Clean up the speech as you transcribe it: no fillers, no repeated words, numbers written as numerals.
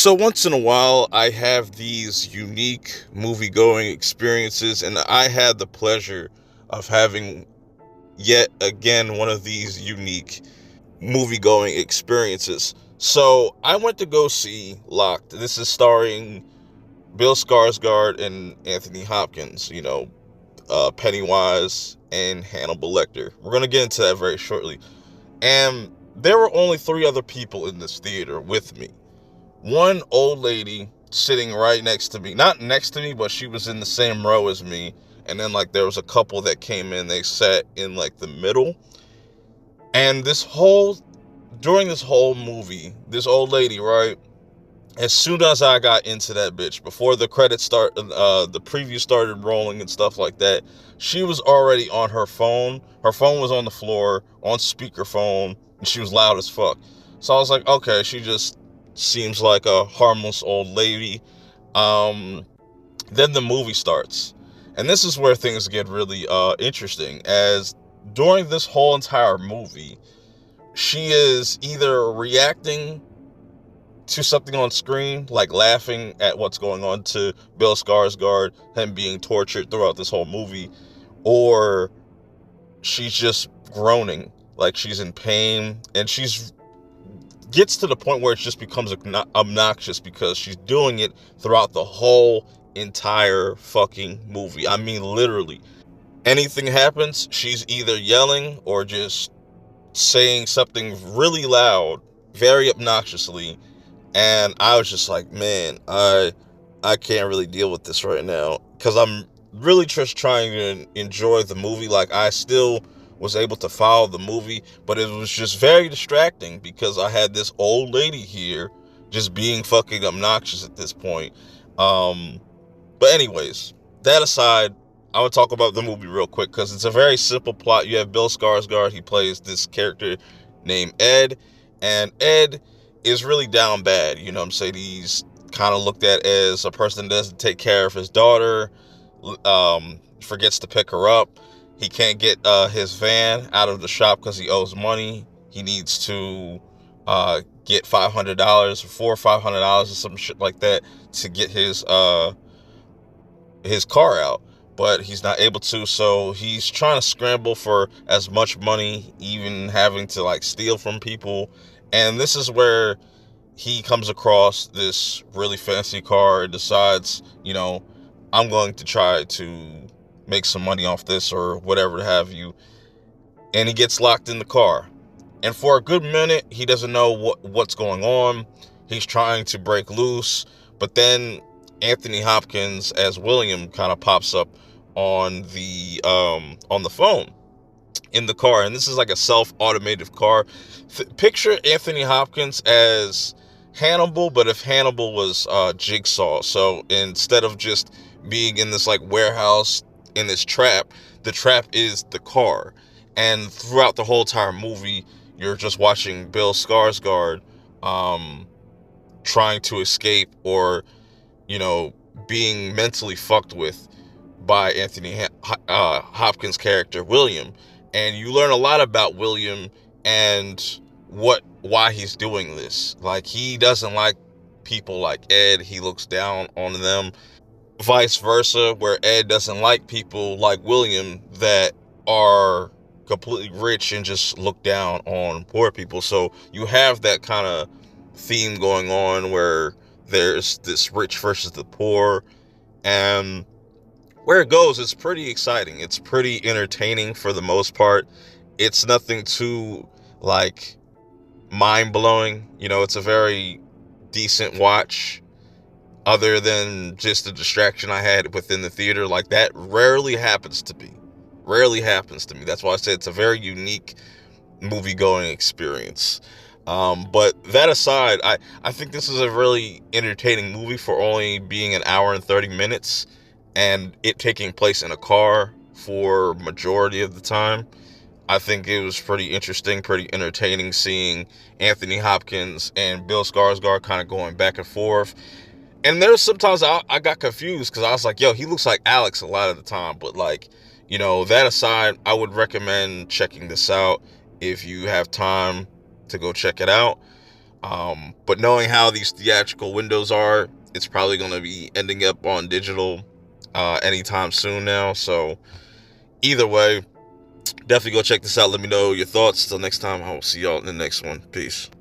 So once in a while, I have these unique movie-going experiences, and I had the pleasure of having yet again one of these unique movie-going experiences. So I went to go see Locked. This is starring Bill Skarsgård and Anthony Hopkins, Pennywise and Hannibal Lecter. We're going to get into that very shortly. And there were only three other people in this theater with me. One old lady sitting right next to me, not next to me, but she was in the same row as me. And then like there was a couple that came in, they sat in like the middle. And during this whole movie, this old lady, right, as soon as I got into that bitch, before the credits the preview started rolling and stuff like that, she was already on her phone. Her phone was on the floor, on speakerphone, and she was loud as fuck. So I was like, okay, she just seems like a harmless old lady. Um, then the movie starts. And this is where things get really interesting, as during this whole entire movie, she is either reacting to something on screen, like laughing at what's going on to Bill Skarsgård, him being tortured throughout this whole movie, or she's just groaning, like she's in pain, and she's gets to the point where it just becomes obnoxious because she's doing it throughout the whole entire fucking movie. I mean, literally, anything happens, she's either yelling or just saying something really loud, very obnoxiously. And I was just like, man, I can't really deal with this right now, because I'm really just trying to enjoy the movie. Like, I still was able to follow the movie, but it was just very distracting because I had this old lady here just being fucking obnoxious at this point. Um, but anyways, that aside, I want to talk about the movie real quick because it's a very simple plot. You have Bill Skarsgård. He plays this character named Ed, and Ed is really down bad. You know what I'm saying? He's kind of looked at as a person that doesn't take care of his daughter, forgets to pick her up. He can't get his van out of the shop because he owes money. He needs to get $500 or $500 or some shit like that to get his car out, but he's not able to, so he's trying to scramble for as much money, even having to like steal from people. And this is where he comes across this really fancy car and decides, I'm going to try to make some money off this or whatever have you. And he gets locked in the car, and for a good minute he doesn't know what's going on. He's trying to break loose, but then Anthony Hopkins as William kind of pops up on the phone in the car, and this is like a self-automated car. Picture Anthony Hopkins as Hannibal, but if Hannibal was Jigsaw. So instead of just being in this like warehouse in this trap, the trap is the car. And throughout the whole entire movie, you're just watching Bill Skarsgård trying to escape, or you know, being mentally fucked with by Anthony Hopkins' character William. And you learn a lot about William and why he's doing this. Like, he doesn't like people like Ed. He looks down on them. Vice versa, where Ed doesn't like people like William that are completely rich and just look down on poor people. So you have that kind of theme going on where there's this rich versus the poor, and where it goes, it's pretty exciting. It's pretty entertaining for the most part. It's nothing too like mind blowing. It's a very decent watch, other than just the distraction I had within the theater. Like, that rarely happens to me. That's why I said it's a very unique movie going experience. But that aside, I think this is a really entertaining movie for only being an hour and 30 minutes and it taking place in a car for majority of the time. I think it was pretty interesting, pretty entertaining seeing Anthony Hopkins and Bill Skarsgård kind of going back and forth. And there's sometimes I got confused because I was like, yo, he looks like Alex a lot of the time. But like, that aside, I would recommend checking this out if you have time to go check it out. But knowing how these theatrical windows are, it's probably going to be ending up on digital anytime soon now. So either way, definitely go check this out. Let me know your thoughts. Till next time, I will see y'all in the next one. Peace.